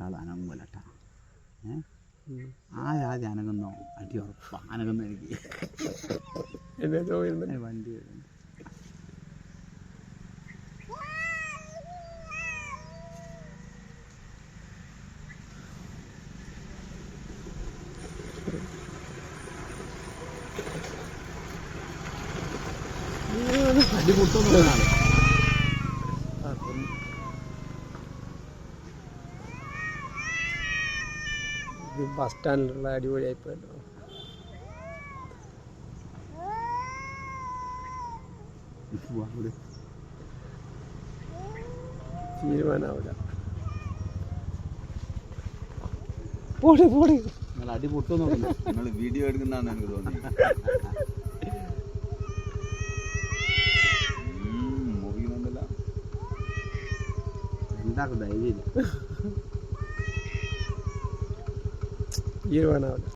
ആൾ അനങ്ങൂലട്ട. ആദ്യം അനങ്ങുന്നോ അടി ഉറപ്പാ അനങ്ങുന്ന എനിക്ക് വണ്ടി അടി പൊട്ടുന്നതാണ്. ബസ് സ്റ്റാൻഡിലുള്ള അടിപൊളിയായിപ്പോയല്ലോ. തീരുമാനാവില്ല. പോടി പോടി അടി പൊട്ടുന്നു. നിങ്ങൾ വീഡിയോ എടുക്കുന്നതാണ് എനിക്ക് തോന്നി. മുറിയുന്നുണ്ടല്ലോ. എന്താക്കും ധൈര്യം തീരുമാനാവില്ല.